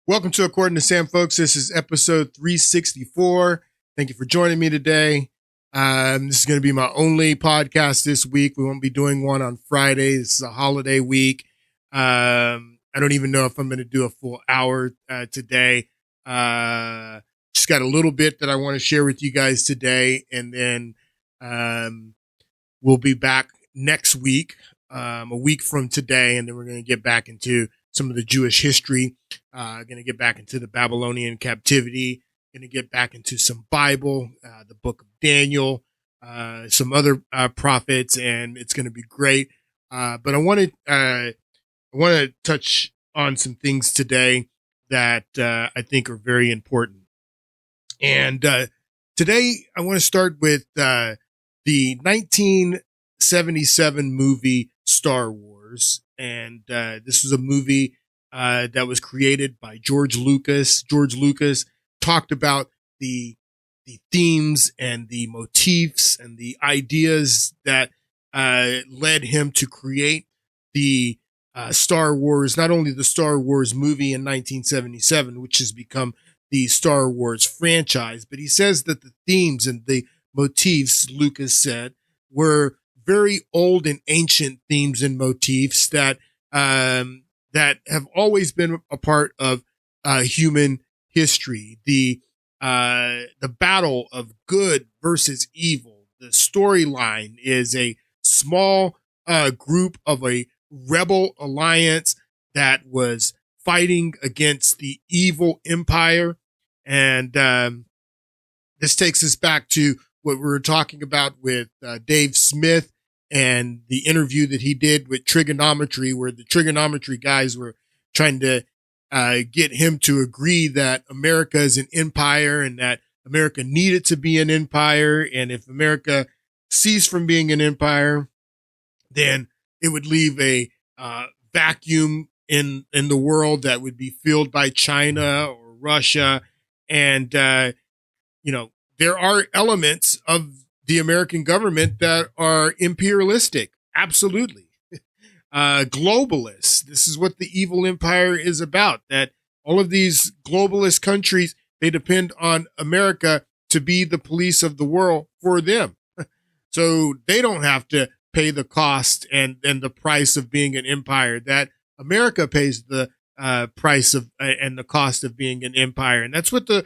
Welcome to According to Sam, folks. This is episode 364. Thank you for joining me today. This is going to be my only podcast this week. We won't be doing one on Friday. This is a holiday week. I don't even know if I'm going to do a full hour today. Just got a little bit that I want to share with you guys today, and then we'll be back next week, a week from today, and then we're going to get back into some of the Jewish history, going to get back into the Babylonian captivity, going to get back into some Bible, the book of Daniel, some other prophets, and it's going to be great. But I want to touch on some things today that I think are very important. And today I want to start with the 1977 movie Star Wars. And this was a movie that was created by George Lucas. George Lucas talked about the themes and the motifs and the ideas that led him to create the Star Wars, not only the Star Wars movie in 1977, which has become the Star Wars franchise, but he says that the themes and the motifs, Lucas said, were very old and ancient themes and motifs that that have always been a part of human history. The battle of good versus evil. The storyline is a small group of a rebel alliance that was fighting against the evil empire, and this takes us back to what we were talking about with Dave Smith and the interview that he did with Trigonometry, where the Trigonometry guys were trying to get him to agree that America is an empire and that America needed to be an empire. And if America ceased from being an empire, then it would leave a vacuum in the world that would be filled by China or Russia. And, there are elements of the American government that are imperialistic. Absolutely. Globalists. This is what the evil empire is about, that all of these globalist countries, they depend on America to be the police of the world for them. So they don't have to pay the cost and the price of being an empire. That America pays the price of and the cost of being an empire. And that's what the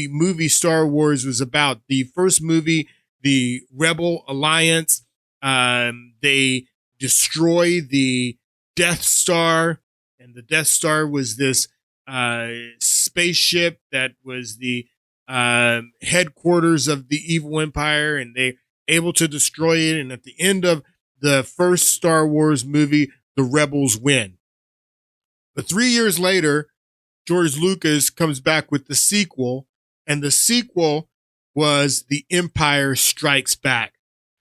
movie Star Wars was about. The first movie, the Rebel Alliance, they destroy the Death Star, and the Death Star was this spaceship that was the headquarters of the evil empire, and they able to destroy it. And at the end of the first Star Wars movie, the rebels win. But 3 years later, George Lucas comes back with the sequel, and the sequel was The Empire Strikes Back,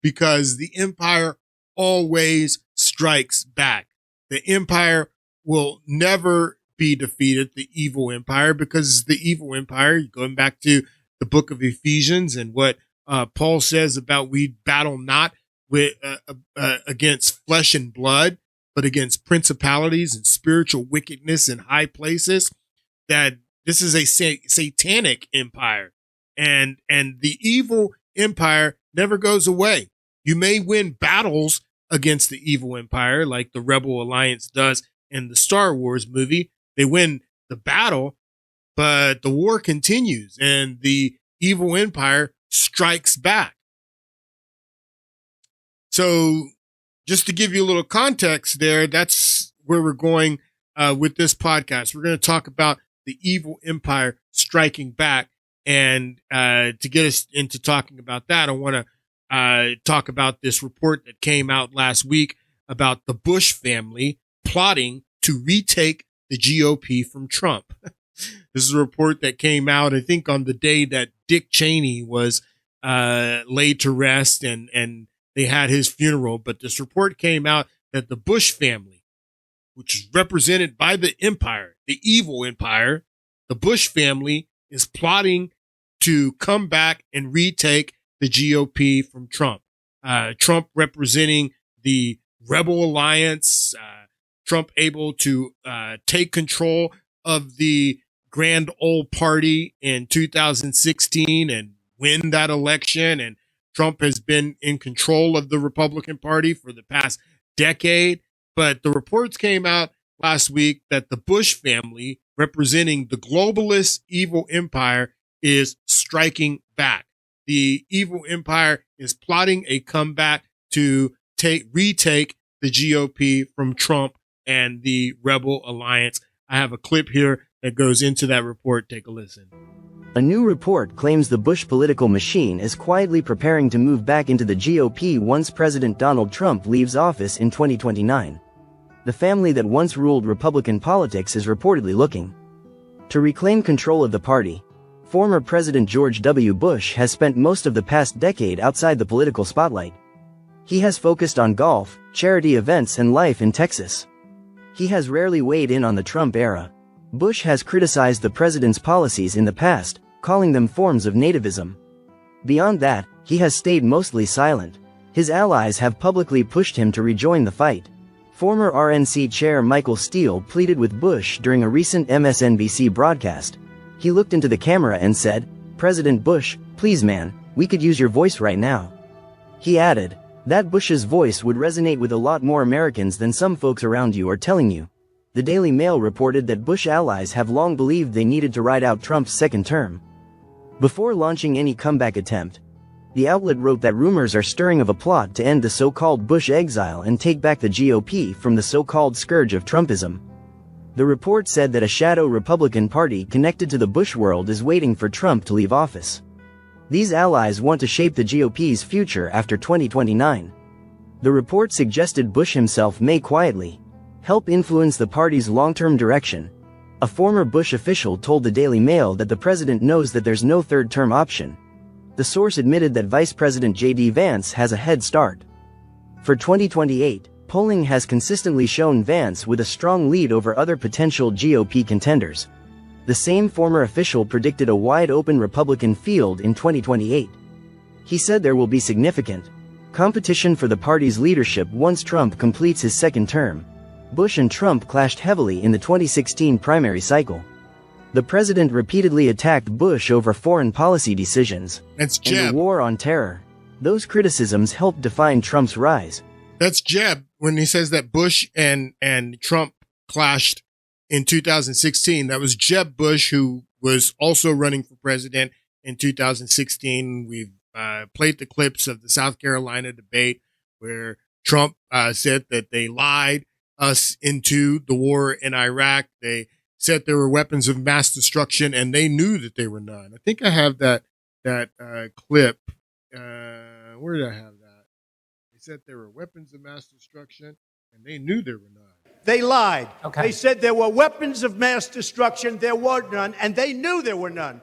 because the Empire always strikes back. The Empire will never be defeated, the evil empire, because the evil empire, going back to the book of Ephesians and what Paul says about we battle not with against flesh and blood, but against principalities and spiritual wickedness in high places, that this is a satanic empire. And the evil empire never goes away. You may win battles against the evil empire, like the Rebel Alliance does in the Star Wars movie. They win the battle, but the war continues, and the evil empire strikes back. So just to give you a little context there, that's where we're going with this podcast. We're going to talk about the evil empire striking back. And to get us into talking about that, I want to talk about this report that came out last week about the Bush family plotting to retake the GOP from Trump. This is a report that came out, I think, on the day that Dick Cheney was laid to rest and they had his funeral. But this report came out that the Bush family, which is represented by the empire, the evil empire, the Bush family is plotting to come back and retake the GOP from Trump. Trump representing the Rebel Alliance, Trump able to take control of the grand old party in 2016 and win that election. And Trump has been in control of the Republican Party for the past decade. But the reports came out last week that the Bush family, representing the globalist evil empire, is striking back. The evil empire is plotting a comeback to retake the GOP from Trump and the Rebel Alliance. I have a clip here that goes into that report. Take a listen. A new report claims the Bush political machine is quietly preparing to move back into the GOP once President Donald Trump leaves office in 2029. The family that once ruled Republican politics is reportedly looking to reclaim control of the party. Former President George W. Bush has spent most of the past decade outside the political spotlight. He has focused on golf, charity events, and life in Texas. He has rarely weighed in on the Trump era. Bush has criticized the president's policies in the past, calling them forms of nativism. Beyond that, he has stayed mostly silent. His allies have publicly pushed him to rejoin the fight. Former RNC chair Michael Steele pleaded with Bush during a recent MSNBC broadcast. He looked into the camera and said, "President Bush, please man, we could use your voice right now." He added, that Bush's voice would resonate with a lot more Americans than some folks around you are telling you. The Daily Mail reported that Bush allies have long believed they needed to ride out Trump's second term before launching any comeback attempt. The outlet wrote that rumors are stirring of a plot to end the so-called Bush exile and take back the GOP from the so-called scourge of Trumpism. The report said that a shadow Republican Party connected to the Bush world is waiting for Trump to leave office. These allies want to shape the GOP's future after 2029. The report suggested Bush himself may quietly help influence the party's long-term direction. A former Bush official told the Daily Mail that the president knows that there's no third-term option. The source admitted that Vice President J.D. Vance has a head start. For 2028, polling has consistently shown Vance with a strong lead over other potential GOP contenders. The same former official predicted a wide-open Republican field in 2028. He said there will be significant competition for the party's leadership once Trump completes his second term. Bush and Trump clashed heavily in the 2016 primary cycle. The president repeatedly attacked Bush over foreign policy decisions and the war on terror. Those criticisms helped define Trump's rise. That's Jeb when he says that Bush and Trump clashed in 2016. That was Jeb Bush, who was also running for president in 2016. We've played the clips of the South Carolina debate where Trump said that they lied us into the war in Iraq. They said there were weapons of mass destruction, and they knew that they were none. I think I have that clip. Where did I have that? They said there were weapons of mass destruction, and they knew there were none. They lied. Okay. They said there were weapons of mass destruction. There were none, and they knew there were none.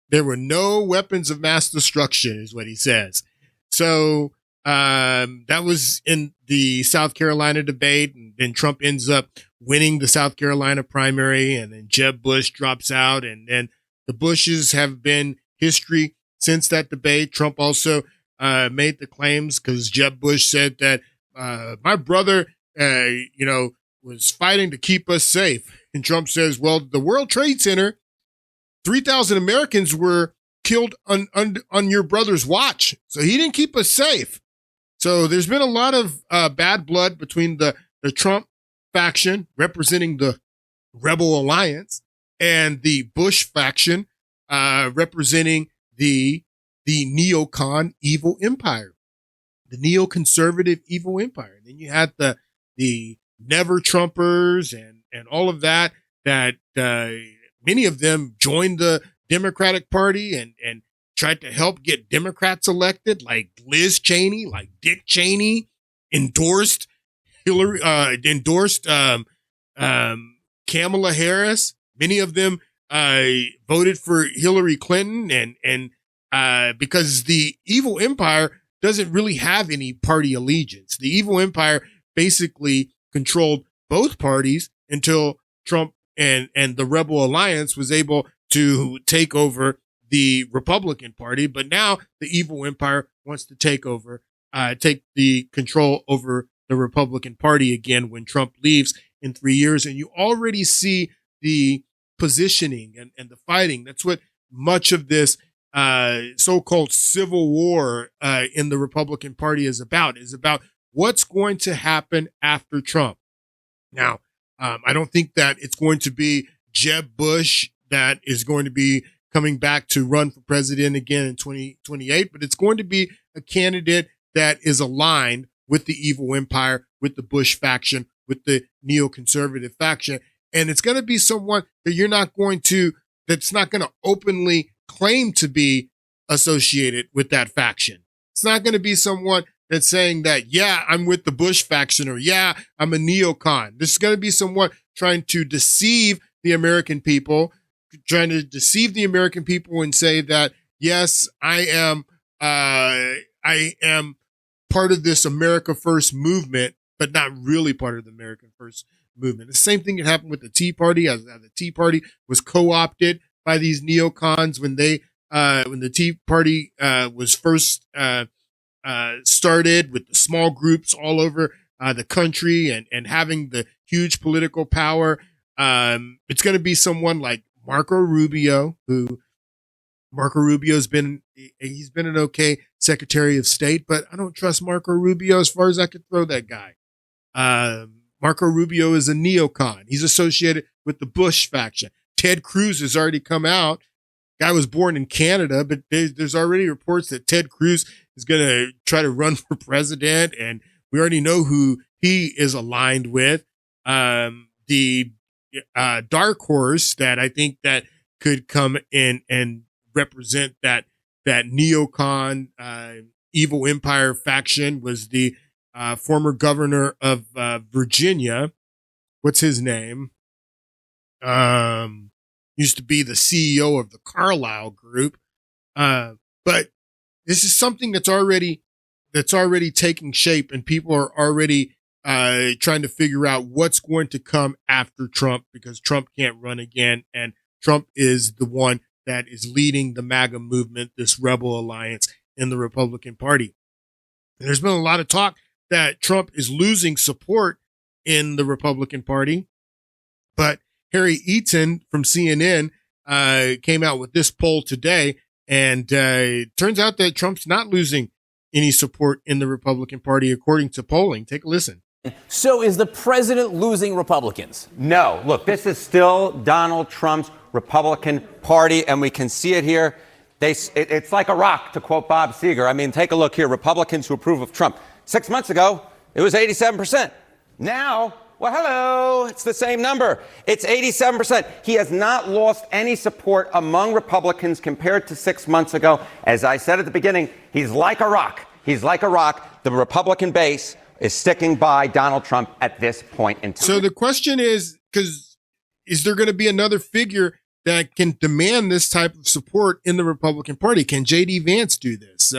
There were no weapons of mass destruction, is what he says. So that was in the South Carolina debate, and then Trump ends up winning the South Carolina primary, and then Jeb Bush drops out, and then the Bushes have been history since that debate. Trump also made the claims because Jeb Bush said that my brother, was fighting to keep us safe. And Trump says, well, the World Trade Center, 3,000 Americans were killed on your brother's watch. So he didn't keep us safe. So there's been a lot of bad blood between the Trump faction representing the Rebel Alliance and the Bush faction representing the neocon evil empire, the neoconservative evil empire. And then you had the never Trumpers and all of that many of them joined the Democratic Party and tried to help get Democrats elected, like Liz Cheney, like Dick Cheney, endorsed Kamala Harris. Many of them voted for Hillary Clinton, and because the evil empire doesn't really have any party allegiance. The evil empire basically controlled both parties until Trump and the Rebel Alliance was able to take over the Republican Party. But now the evil empire wants to take the control over the Republican Party again when Trump leaves in 3 years. And you already see the positioning and the fighting. That's what much of this so-called civil war in the Republican Party is about what's going to happen after Trump. Now, I don't think that it's going to be Jeb Bush that is going to be coming back to run for president again in 2028, but it's going to be a candidate that is aligned with the evil empire, with the Bush faction, with the neoconservative faction. And it's going to be someone that that's not going to openly claim to be associated with that faction. It's not going to be someone that's saying that, yeah, I'm with the Bush faction, or yeah, I'm a neocon. This is going to be someone trying to deceive the American people, and say that, yes, I am part of this America First movement, but not really part of the American First movement. The same thing that happened with the Tea Party, as the Tea Party was co-opted by these neocons when the Tea Party was first started, with the small groups all over the country and having the huge political power. It's going to be someone like Marco Rubio, he's been an okay Secretary of State, but I don't trust Marco Rubio as far as I could throw that guy. Marco Rubio is a neocon. He's associated with the Bush faction. Ted Cruz has already come out. Guy was born in Canada, but there's already reports that Ted Cruz is going to try to run for president, and we already know who he is aligned with. The dark horse that I think that could come in and represent that neocon evil empire faction was the former governor of Virginia. What's his name? Used to be the CEO of the Carlyle Group. But this is something that's already taking shape, and people are already trying to figure out what's going to come after Trump, because Trump can't run again, and Trump is the one that is leading the MAGA movement, this rebel alliance in the Republican Party. And there's been a lot of talk that Trump is losing support in the Republican Party, but Harry Eaton from CNN came out with this poll today, and it turns out that Trump's not losing any support in the Republican Party, according to polling. Take a listen. So is the president losing Republicans? No. Look, this is still Donald Trump's Republican Party, and we can see it here. It's like a rock, to quote Bob Seger. I mean, take a look here. Republicans who approve of Trump. 6 months ago, it was 87%. Now, well, hello, it's the same number. It's 87%. He has not lost any support among Republicans compared to 6 months ago. As I said at the beginning, he's like a rock. He's like a rock. The Republican base is sticking by Donald Trump at this point in time. So the question is there going to be another figure that can demand this type of support in the Republican Party? Can J.D. Vance do this?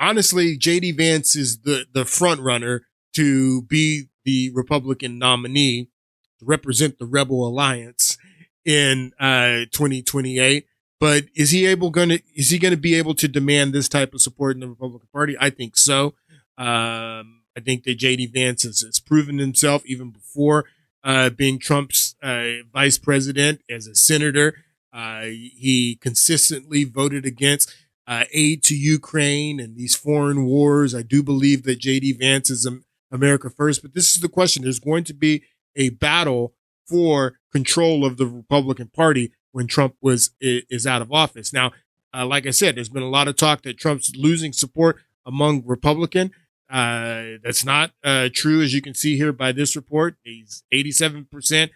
Honestly, J.D. Vance is the front runner to be the Republican nominee to represent the Rebel Alliance in 2028. But is he going to be able to demand this type of support in the Republican Party? I think so. I think that J.D. Vance has proven himself even before being Trump's vice president as a senator. He consistently voted against aid to Ukraine and these foreign wars. I do believe that J.D. Vance is America first, but this is the question. There's going to be a battle for control of the Republican Party when Trump is out of office. Now, like I said, there's been a lot of talk that Trump's losing support among Republican. That's not true, as you can see here by this report. He's 87%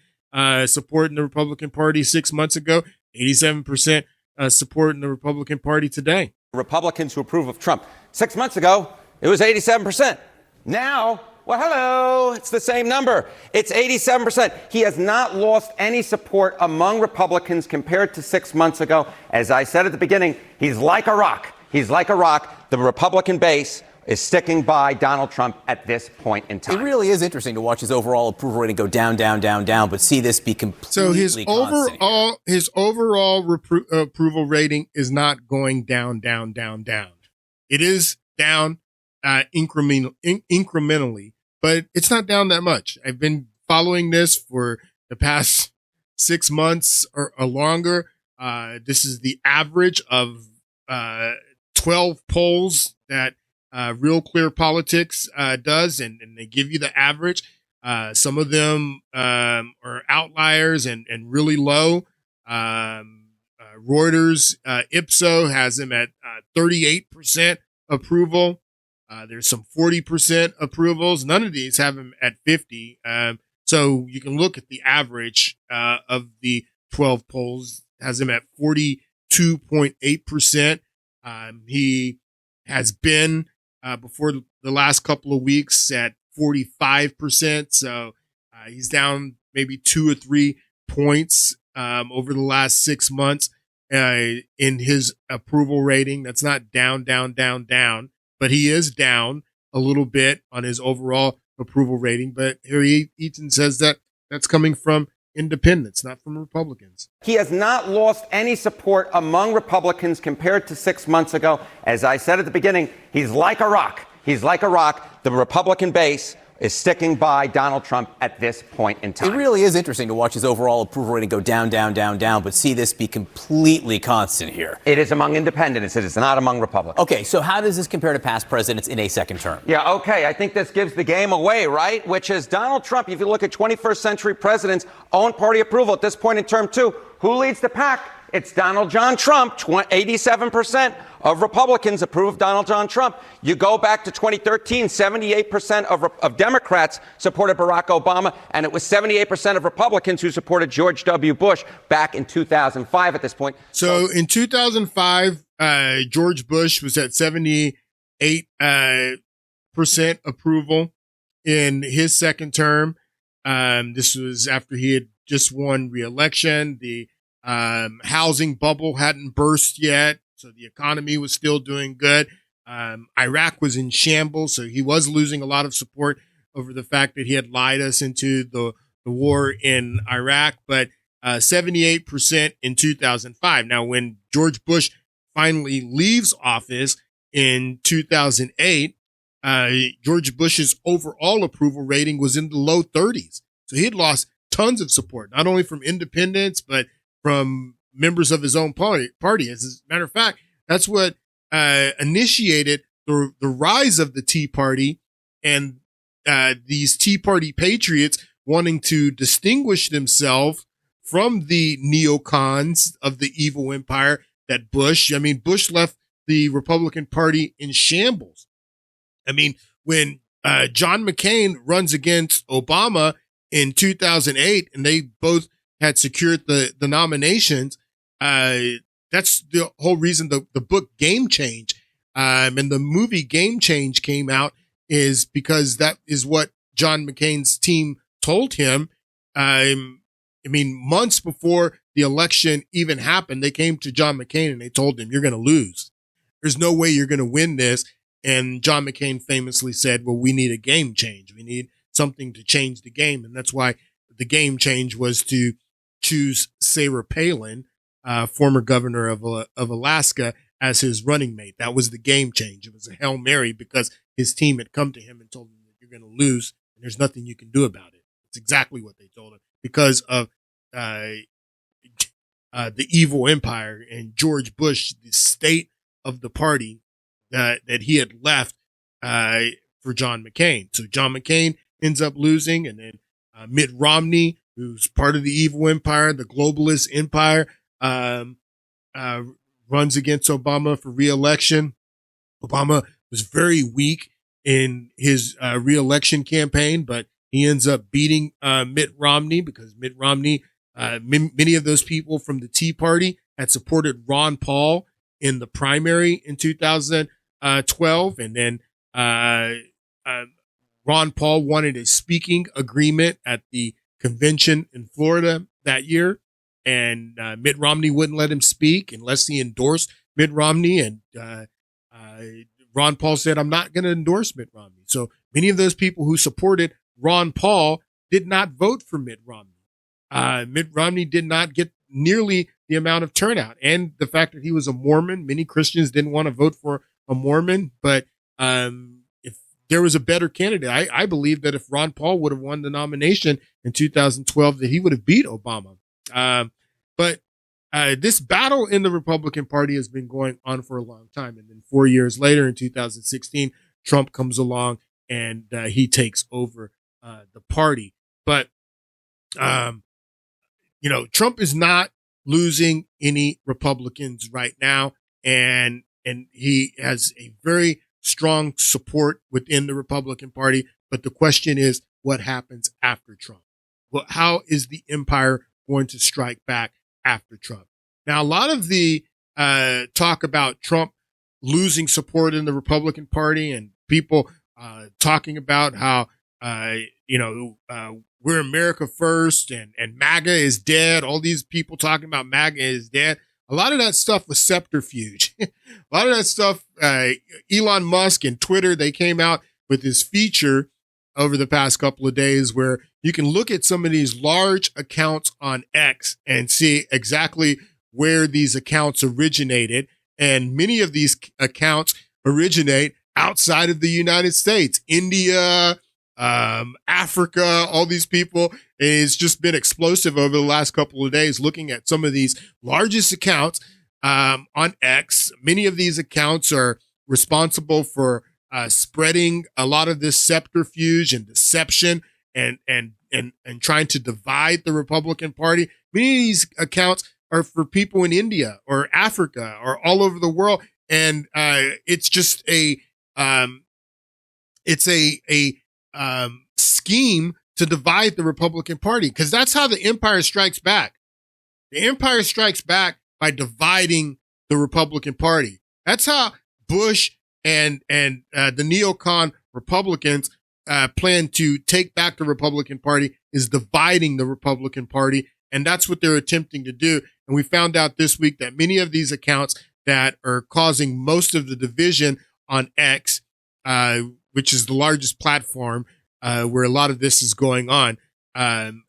support in the Republican Party 6 months ago, 87% support in the Republican Party today. Republicans who approve of Trump. 6 months ago, it was 87%. Now, well, hello, it's the same number. It's 87%. He has not lost any support among Republicans compared to 6 months ago. As I said at the beginning, he's like a rock. He's like a rock. The Republican base is sticking by Donald Trump at this point in time. It really is interesting to watch his overall approval rating go down, down, down, down, but see this be completely So his overall approval rating is not going down, down, down, down. It is down incrementally, but it's not down that much. I've been following this for the past 6 months or longer. This is the average of 12 polls that Real Clear Politics does, and they give you the average. Some of them are outliers and really low. Reuters Ipso has them at 38% approval. There's some 40% approvals. None of these have them at 50. So you can look at the average of the 12 polls, has him at 42.8%. He has been before the last couple of weeks at 45%. So he's down maybe 2 or 3 points over the last 6 months in his approval rating. That's not down, but he is down a little bit on his overall approval rating. But Harry Eaton says that that's coming from independents, not from Republicans. He has not lost any support among Republicans compared to 6 months ago. As I said at the beginning, he's like a rock. He's like a rock. The Republican base is sticking by Donald Trump at this point in time. It really is interesting to watch his overall approval rating go down, but see this be completely constant here. It is among independents. It is not among Republicans. Okay, so how does this compare to past presidents in a second term? Yeah, okay. I think this gives the game away, right? Which is Donald Trump, if you look at 21st century presidents, own party approval at this point in term 2. Who leads the pack? It's Donald John Trump. 87% of Republicans approve of Donald John Trump. You go back to 2013, 78% of Democrats supported Barack Obama, and it was 78% of Republicans who supported George W. Bush back in 2005 at this point. So in 2005, George Bush was at 78% approval in his second term. This was after he had just won re-election. The housing bubble hadn't burst yet, so the economy was still doing good. Iraq was in shambles, so he was losing a lot of support over the fact that he had lied us into the war in Iraq, but 78% in 2005. Now, when George Bush finally leaves office in 2008, George Bush's overall approval rating was in the low 30s. So he had lost tons of support, not only from independents, but from members of his own party. As a matter of fact, that's what initiated the rise of the Tea Party and these Tea Party patriots wanting to distinguish themselves from the neocons of the evil empire that Bush left the Republican Party in shambles. I mean, when John McCain runs against Obama in 2008 and they both had secured the nominations, that's the whole reason the book Game Change and the movie Game Change came out, is because that is what John McCain's team told him. Months before the election even happened, they came to John McCain and they told him, "You're going to lose. There's no way you're going to win this." And John McCain famously said, "Well, we need a game change. We need something to change the game." And that's why the game change was to choose Sarah Palin, former governor of Alaska, as his running mate. That was the game change. It was a Hail Mary because his team had come to him and told him that you're going to lose and there's nothing you can do about it. It's exactly what they told him because of the evil empire and George Bush, the state of the party that he had left for John McCain. So John McCain ends up losing, and then Mitt Romney, who's part of the evil empire, the globalist empire, runs against Obama for re-election. Obama was very weak in his re-election campaign, but he ends up beating Mitt Romney because Mitt Romney, many of those people from the Tea Party had supported Ron Paul in the primary in 2012. And then Ron Paul wanted a speaking agreement at the convention in Florida that year, and Mitt Romney wouldn't let him speak unless he endorsed Mitt Romney. And Ron Paul said, "I'm not going to endorse Mitt Romney." So many of those people who supported Ron Paul did not vote for Mitt Romney. Mitt Romney did not get nearly the amount of turnout, and the fact that he was a Mormon, many Christians didn't want to vote for a Mormon. But if there was a better candidate, I believe that if Ron Paul would have won the nomination in 2012 that he would have beat Obama. But this battle in the Republican Party has been going on for a long time. And then 4 years later, in 2016, Trump comes along and he takes over the party. But, Trump is not losing any Republicans right now. And he has a very strong support within the Republican Party. But the question is, what happens after Trump? Well, how is the empire going to strike back after Trump? Now, a lot of the talk about Trump losing support in the Republican Party and people talking about how, we're America first and MAGA is dead. All these people talking about MAGA is dead. A lot of that stuff was subterfuge. A lot of that stuff, Elon Musk and Twitter, they came out with this feature over the past couple of days where you can look at some of these large accounts on X and see exactly where these accounts originated. And many of these accounts originate outside of the United States, India, Africa, all these people. It's just been explosive over the last couple of days looking at some of these largest accounts on X. Many of these accounts are responsible for spreading a lot of this subterfuge and deception and trying to divide the Republican Party. Many of these accounts are for people in India or Africa or all over the world. And it's just a scheme to divide the Republican Party, because that's how the empire strikes back. The empire strikes back by dividing the Republican Party. That's how Bush and the neocon Republicans plan to take back the Republican Party, is dividing the Republican Party. And that's what they're attempting to do. And we found out this week that many of these accounts that are causing most of the division on X, which is the largest platform where a lot of this is going on, and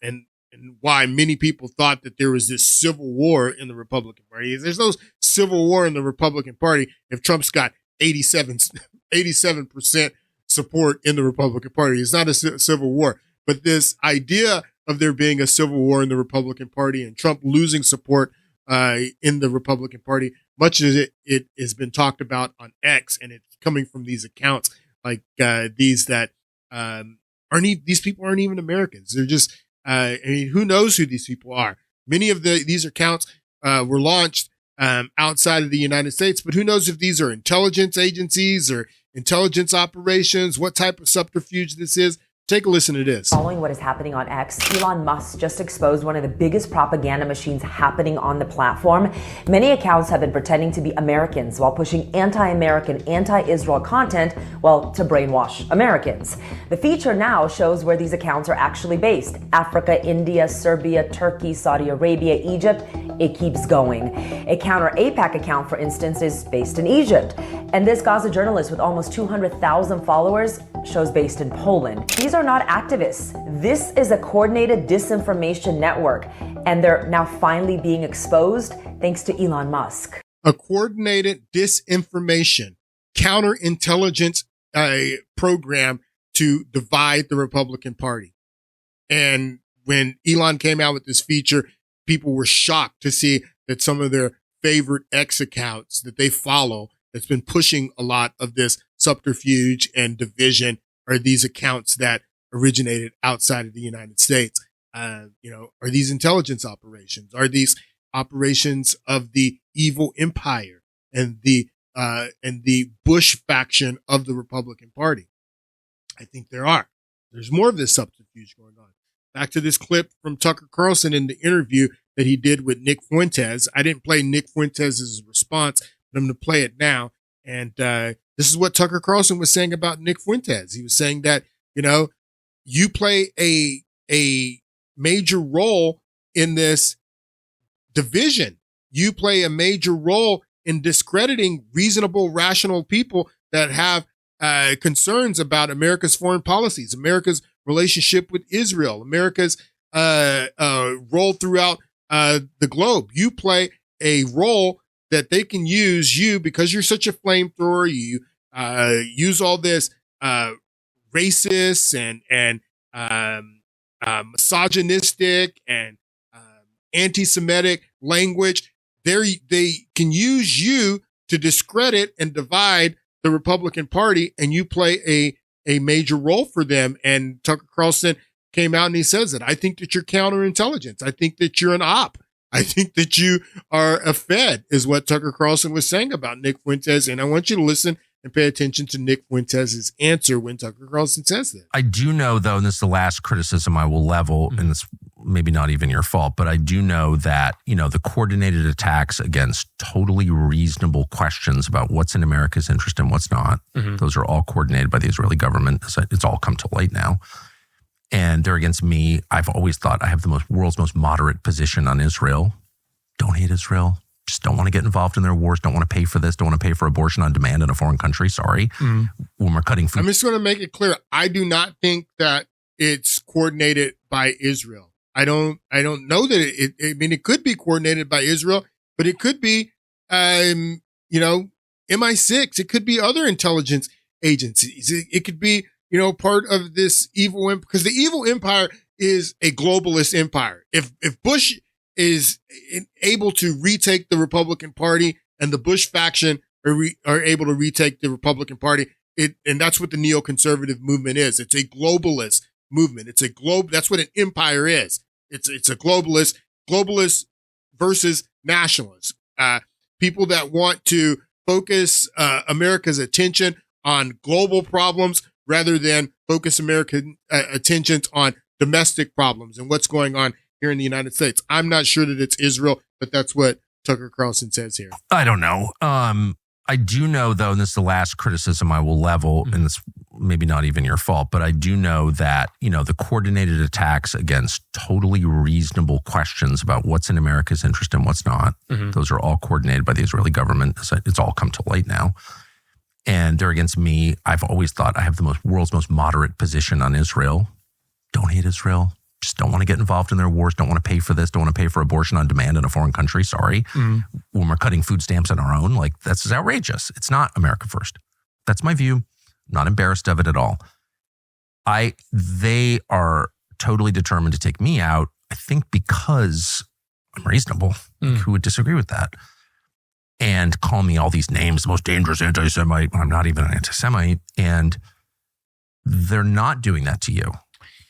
why many people thought that there was this civil war in the Republican Party. There's no civil war in the Republican Party if Trump's got 87% support in the Republican Party. It's not a civil war. But this idea of there being a civil war in the Republican Party and Trump losing support in the Republican Party, much as it has been talked about on X, and it's coming from these accounts like these that these people aren't even Americans. They're just, who knows who these people are? Many of these accounts were launched outside of the United States, but who knows if these are intelligence agencies or intelligence operations, what type of subterfuge this is. Take a listen to this. Following what is happening on X, Elon Musk just exposed one of the biggest propaganda machines happening on the platform. Many accounts have been pretending to be Americans while pushing anti-American, anti-Israel content, to brainwash Americans. The feature now shows where these accounts are actually based: Africa, India, Serbia, Turkey, Saudi Arabia, Egypt. It keeps going. A counter APAC account, for instance, is based in Egypt. And this Gaza journalist with almost 200,000 followers shows based in Poland. These are not activists. This is a coordinated disinformation network, and they're now finally being exposed thanks to Elon Musk. A coordinated disinformation, counterintelligence program to divide the Republican Party. And when Elon came out with this feature, people were shocked to see that some of their favorite X accounts that they follow that's been pushing a lot of this subterfuge and division are these accounts that originated outside of the United States. Are these intelligence operations? Are these operations of the evil empire and the Bush faction of the Republican Party? I think there are. There's more of this subterfuge going on. Back to this clip from Tucker Carlson in the interview that he did with Nick Fuentes. I didn't play Nick Fuentes' response, but I'm going to play it now. And this is what Tucker Carlson was saying about Nick Fuentes. He was saying that, you play a major role in this division. You play a major role in discrediting reasonable, rational people that have concerns about America's foreign policies, America's relationship with Israel, America's role throughout the globe. You play a role that they can use you because you're such a flamethrower. You use all this racist and misogynistic and anti-Semitic language, they can use you to discredit and divide the Republican Party, and you play a major role for them. And Tucker Carlson came out and he says that. I think that you're counterintelligence. I think that you're an op. I think that you are a Fed, is what Tucker Carlson was saying about Nick Fuentes. And I want you to listen and pay attention to Nick Fuentes' answer when Tucker Carlson says that. I do know, though, and this is the last criticism I will level, and it's maybe not even your fault, but I do know that, the coordinated attacks against totally reasonable questions about what's in America's interest and what's not, those are all coordinated by the Israeli government. It's all come to light now. And they're against me. I've always thought I have the world's most moderate position on Israel. Don't hate Israel. Just don't want to get involved in their wars. Don't want to pay for this. Don't want to pay for abortion on demand in a foreign country. Sorry. When we're cutting food. I'm just going to make it clear. I do not think that it's coordinated by Israel. I don't know that it could be coordinated by Israel, but it could be, MI6. It could be other intelligence agencies. It could be, part of this evil, because the evil empire is a globalist empire. If Bush is able to retake the Republican Party and the Bush faction are able to retake the Republican Party, and that's what the neoconservative movement is. It's a globalist movement. That's what an empire is. It's a globalist versus nationalists. People that want to focus America's attention on global problems rather than focus American attentions on domestic problems and what's going on here in the United States. I'm not sure that it's Israel, but that's what Tucker Carlson says here. I don't know. I do know, though, and this is the last criticism I will level, and it's maybe not even your fault, but I do know that, the coordinated attacks against totally reasonable questions about what's in America's interest and what's not, those are all coordinated by the Israeli government. It's all come to light now. And they're against me. I've always thought I have the world's most moderate position on Israel. Don't hate Israel. Just don't want to get involved in their wars. Don't want to pay for this. Don't want to pay for abortion on demand in a foreign country. Sorry. When we're cutting food stamps on our own, that's outrageous. It's not America first. That's my view. Not embarrassed of it at all. They are totally determined to take me out, I think because I'm reasonable. Who would disagree with that? And call me all these names, the most dangerous anti-Semite. I'm not even an anti-Semite. And they're not doing that to you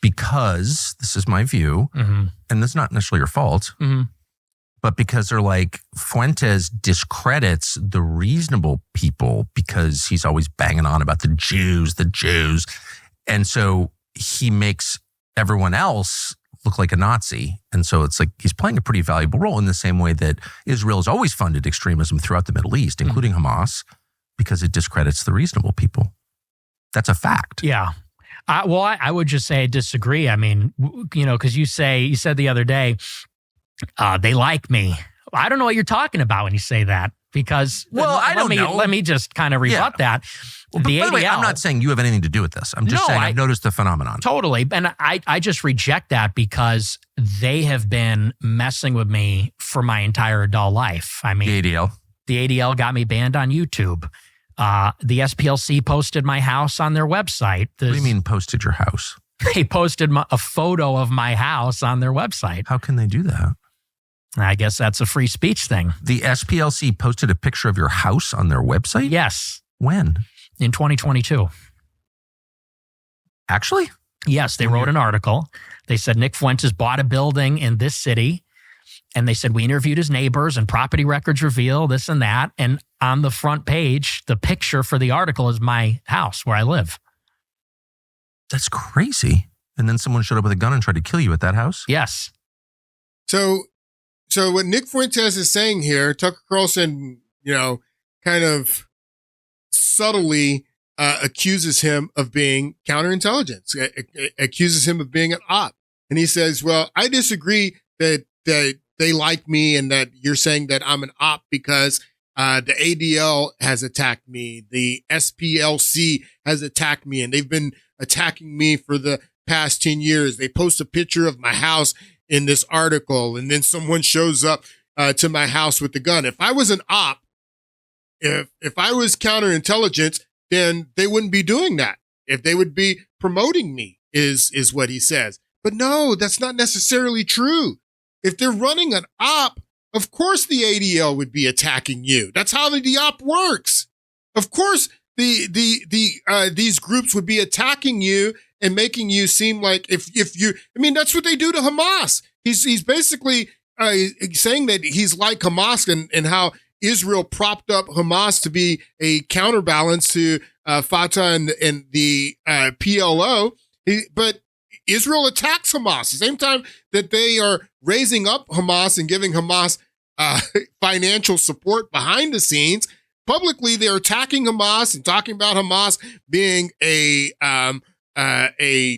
because, this is my view, and that's not necessarily your fault, but because they're like, Fuentes discredits the reasonable people because he's always banging on about the Jews. And so he makes everyone else look like a Nazi. And so it's like he's playing a pretty valuable role in the same way that Israel has always funded extremism throughout the Middle East, including Hamas, because it discredits the reasonable people. That's a fact. Yeah. I would just say I disagree. I mean, because you said the other day, they like me. I don't know what you're talking about when you say that, because I don't know. Let me just kind of rebut that. Well, by the way, I'm not saying you have anything to do with this. I'm just saying I've noticed the phenomenon. Totally. And I just reject that because they have been messing with me for my entire adult life. I mean, the ADL got me banned on YouTube. The SPLC posted my house on their website. What do you mean posted your house? They posted a photo of my house on their website. How can they do that? I guess that's a free speech thing. The SPLC posted a picture of your house on their website? Yes. When? In 2022. Actually? Yes, they wrote an article. They said Nick Fuentes bought a building in this city. And they said, we interviewed his neighbors and property records reveal this and that. And on the front page, the picture for the article is my house where I live. That's crazy. And then someone showed up with a gun and tried to kill you at that house? Yes. So what Nick Fuentes is saying here, Tucker Carlson, kind of subtly accuses him of being counterintelligence, accuses him of being an op. And he says, well, I disagree that they like me and that you're saying that I'm an op because the ADL has attacked me. The SPLC has attacked me, and they've been attacking me for the past 10 years. They post a picture of my house in this article, and then someone shows up to my house with the gun. If I was an op, if I was counterintelligence, then they wouldn't be doing that. If they would be promoting me, is what he says. But no, that's not necessarily true. If they're running an op, of course the ADL would be attacking you. That's how the op works. Of course, these groups would be attacking you and making you seem like that's what they do to Hamas. He's basically saying that he's like Hamas and how Israel propped up Hamas to be a counterbalance to Fatah and the PLO. But Israel attacks Hamas at the same time that they are raising up Hamas and giving Hamas financial support behind the scenes. Publicly, they're attacking Hamas and talking about Hamas being a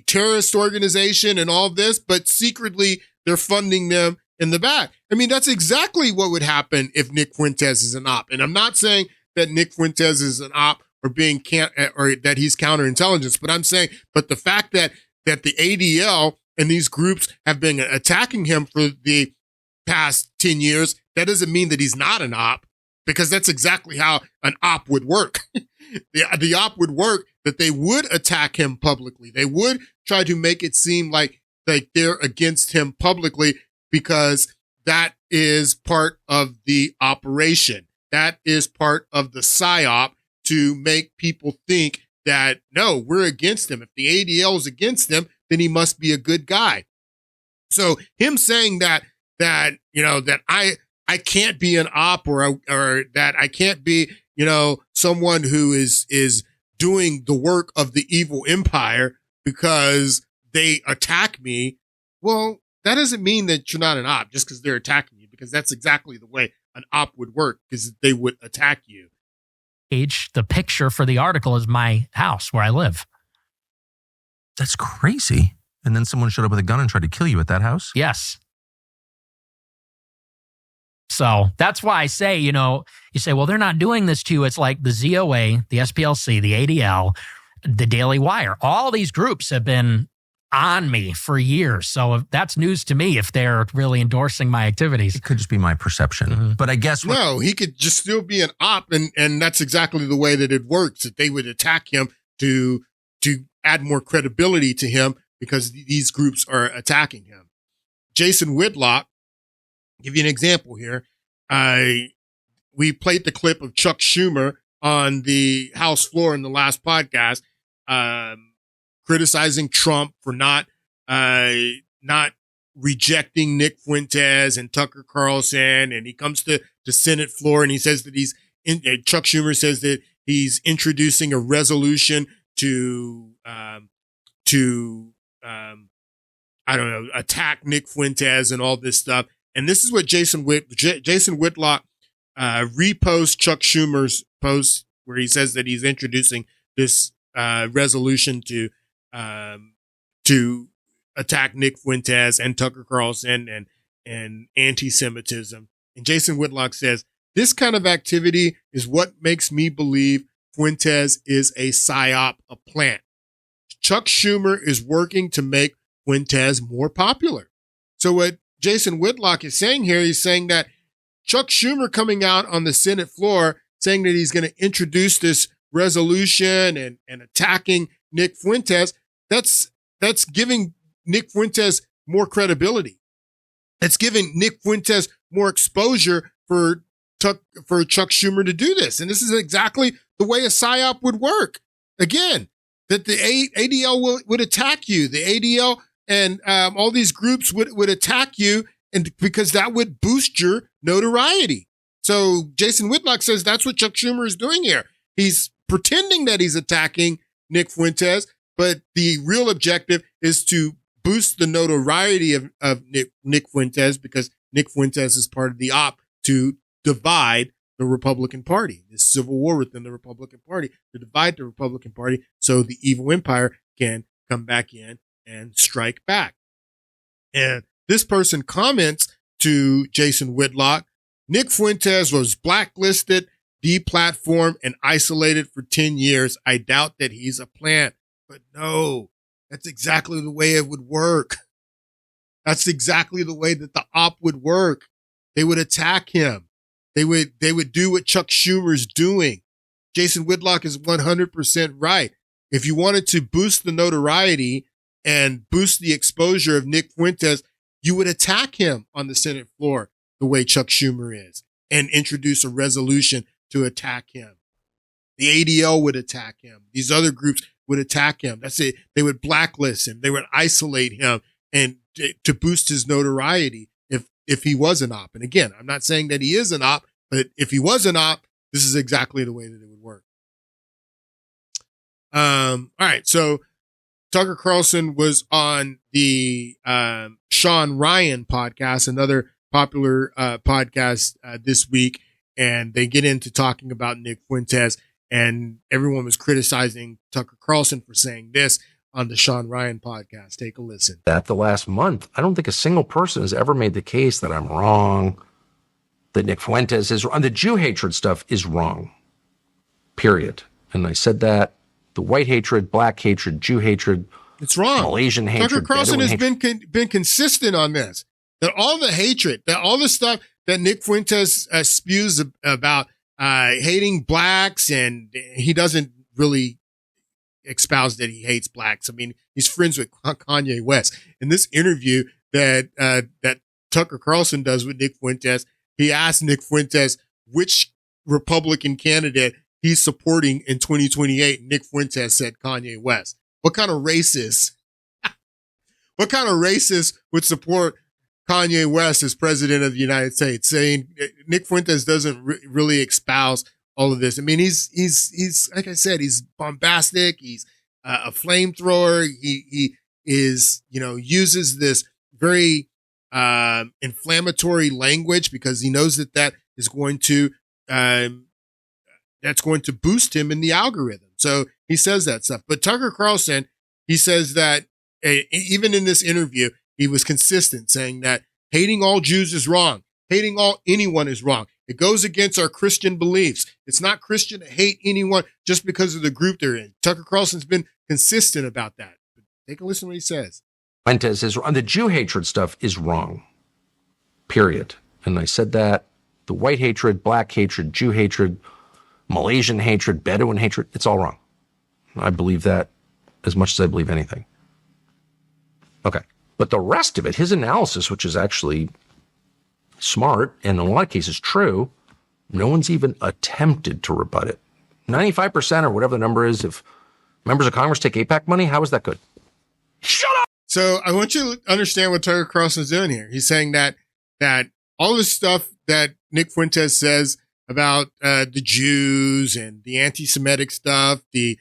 terrorist organization and all this, but secretly they're funding them in the back. I mean, that's exactly what would happen if Nick Fuentes is an op. And I'm not saying that Nick Fuentes is an op or that he's counterintelligence, but I'm saying, but the fact that the ADL and these groups have been attacking him for the past 10 years, that doesn't mean that he's not an op, because that's exactly how an op would work. The op would work that they would attack him publicly. They would try to make it seem like they're against him publicly, because that is part of the operation. That is part of the psyop to make people think that, no, we're against him. If the ADL is against him, then he must be a good guy. So him saying that I can't be an op or that I can't be, someone who is doing the work of the evil empire because they attack me. Well, that doesn't mean that you're not an op just because they're attacking you, because that's exactly the way an op would work, because they would attack you. The picture for the article is my house where I live. That's crazy. And then someone showed up with a gun and tried to kill you at that house? Yes. So that's why I say, you say, well, they're not doing this to you. It's like the ZOA, the SPLC, the ADL, the Daily Wire. All these groups have been on me for years. So that's news to me if they're really endorsing my activities. It could just be my perception. Mm-hmm. But I guess... No, he could just still be an op, and that's exactly the way that it works, that they would attack him to add more credibility to him because these groups are attacking him. Jason Whitlock, give you an example here. We played the clip of Chuck Schumer on the House floor in the last podcast, criticizing Trump for not rejecting Nick Fuentes and Tucker Carlson. And he comes to the Senate floor and he says that Chuck Schumer says that he's introducing a resolution to attack Nick Fuentes and all this stuff. And this is what Jason Whitlock reposts Chuck Schumer's post, where he says that he's introducing this resolution to attack Nick Fuentes and Tucker Carlson and anti-Semitism. And Jason Whitlock says, this kind of activity is what makes me believe Fuentes is a psyop, a plant. Chuck Schumer is working to make Fuentes more popular. So what Jason Whitlock is saying here, he's saying that Chuck Schumer coming out on the Senate floor saying that he's going to introduce this resolution and attacking Nick Fuentes, that's giving Nick Fuentes more credibility. It's giving Nick Fuentes more exposure for Chuck Schumer to do this. And this is exactly the way a psyop would work. Again, that the ADL would attack you. The ADL and all these groups would attack you, and because that would boost your notoriety. So Jason Whitlock says that's what Chuck Schumer is doing here. He's pretending that he's attacking Nick Fuentes, but the real objective is to boost the notoriety of Nick Fuentes, because Nick Fuentes is part of the op to divide the Republican Party, this civil war within the Republican Party, to divide the Republican Party so the evil empire can come back in and strike back. And this person comments to Jason Whitlock, Nick Fuentes was blacklisted, deplatformed, and isolated for 10 years. I doubt that he's a plant. But no, that's exactly the way it would work. That's exactly the way that the op would work. They would attack him. They would do what Chuck Schumer's doing. Jason Whitlock is 100% right. If you wanted to boost the notoriety and boost the exposure of Nick Fuentes, you would attack him on the Senate floor the way Chuck Schumer is and introduce a resolution to attack him. The ADL would attack him. These other groups would attack him. That's it. They would blacklist him. They would isolate him and to boost his notoriety if he was an op. And again, I'm not saying that he is an op, but if he was an op, this is exactly the way that it would work. All right. So Tucker Carlson was on the Sean Ryan podcast, another popular podcast this week, and they get into talking about Nick Fuentes, and everyone was criticizing Tucker Carlson for saying this on the Sean Ryan podcast. Take a listen. That the last month, I don't think a single person has ever made the case that I'm wrong, that Nick Fuentes is wrong. The Jew hatred stuff is wrong, period. And I said that. The white hatred, black hatred, Jew hatred, it's wrong. Malaysian hatred. Tucker Carlson has been consistent on this. That all the hatred, that all the stuff that Nick Fuentes spews about hating blacks, and he doesn't really espouse that he hates blacks. I mean, he's friends with Kanye West. In this interview that Tucker Carlson does with Nick Fuentes, he asked Nick Fuentes which Republican candidate he's supporting in 2028. Nick Fuentes said Kanye West. What kind of racist would support Kanye West as president of the United States? Saying Nick Fuentes doesn't really espouse all of this. I mean, he's like I said, he's bombastic. He's a flamethrower. He is, uses this very inflammatory language because he knows that is going to that's going to boost him in the algorithm. So he says that stuff. But Tucker Carlson, he says that even in this interview, he was consistent saying that hating all Jews is wrong. Hating anyone is wrong. It goes against our Christian beliefs. It's not Christian to hate anyone just because of the group they're in. Tucker Carlson's been consistent about that. But take a listen to what he says. Fuentes is wrong. The Jew hatred stuff is wrong, period. And I said that. The white hatred, black hatred, Jew hatred, Malaysian hatred, Bedouin hatred, it's all wrong. I believe that as much as I believe anything. Okay. But the rest of it, his analysis, which is actually smart and in a lot of cases true, no one's even attempted to rebut it. 95% or whatever the number is, if members of Congress take AIPAC money, how is that good? Shut up! So I want you to understand what Tucker Carlson's doing here. He's saying that all this stuff that Nick Fuentes says about the Jews and the anti-Semitic stuff, the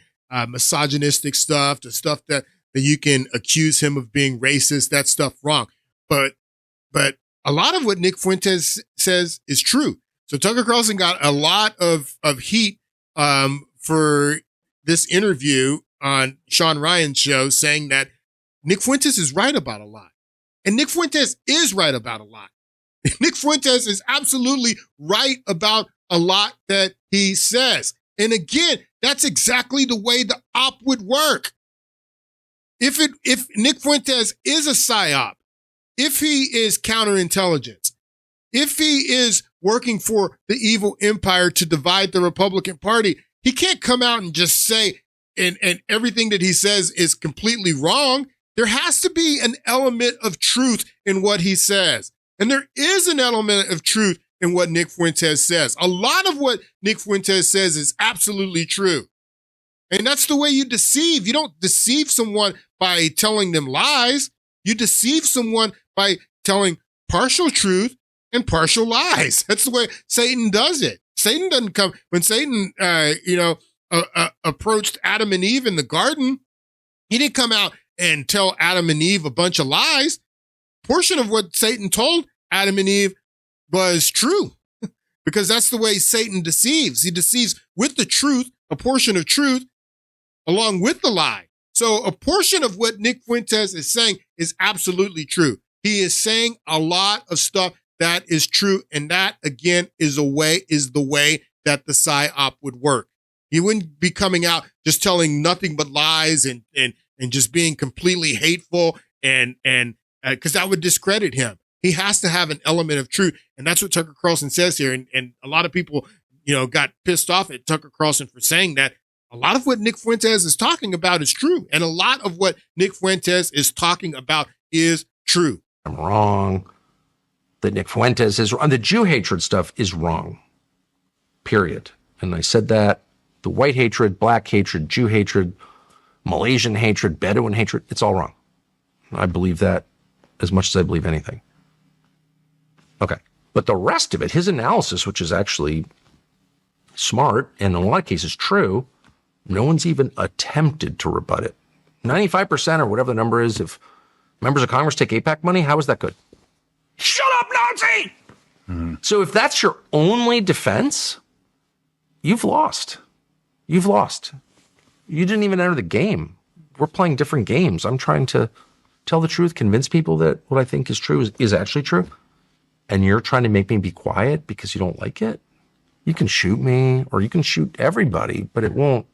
misogynistic stuff, the stuff that you can accuse him of being racist, that stuff wrong. But a lot of what Nick Fuentes says is true. So Tucker Carlson got a lot of heat for this interview on Sean Ryan's show, saying that Nick Fuentes is right about a lot. And Nick Fuentes is right about a lot. Nick Fuentes is absolutely right about a lot that he says. And again, that's exactly the way the op would work. If Nick Fuentes is a psyop, if he is counterintelligence, if he is working for the evil empire to divide the Republican Party, he can't come out and just say, and everything that he says is completely wrong. There has to be an element of truth in what he says. And there is an element of truth in what Nick Fuentes says. A lot of what Nick Fuentes says is absolutely true. And that's the way you deceive. You don't deceive someone by telling them lies. You deceive someone by telling partial truth and partial lies. That's the way Satan does it. Satan doesn't come, when Satan, approached Adam and Eve in the garden, he didn't come out and tell Adam and Eve a bunch of lies. Portion of what Satan told Adam and Eve was true, because that's the way Satan deceives. He deceives with the truth, a portion of truth, along with the lie. So a portion of what Nick Fuentes is saying is absolutely true. He is saying a lot of stuff that is true, and that, again, is the way that the PSYOP would work. He wouldn't be coming out just telling nothing but lies and just being completely hateful and because that would discredit him. He has to have an element of truth. And that's what Tucker Carlson says here. And a lot of people, got pissed off at Tucker Carlson for saying that. a lot of what Nick Fuentes is talking about is true. And a lot of what Nick Fuentes is talking about is true. I'm wrong. That Nick Fuentes is on the Jew hatred stuff is wrong. Period. And I said that the white hatred, black hatred, Jew hatred, Malaysian hatred, Bedouin hatred, it's all wrong. I believe that as much as I believe anything. Okay. But the rest of it, his analysis, which is actually smart and in a lot of cases true, no one's even attempted to rebut it. 95% or whatever the number is, if members of Congress take AIPAC money, how is that good? Shut up, Nazi! So if that's your only defense, you've lost. You've lost. You didn't even enter the game. We're playing different games. I'm trying to tell the truth, convince people that what I think is true is actually true. And you're trying to make me be quiet because you don't like it? You can shoot me or you can shoot everybody, but it won't.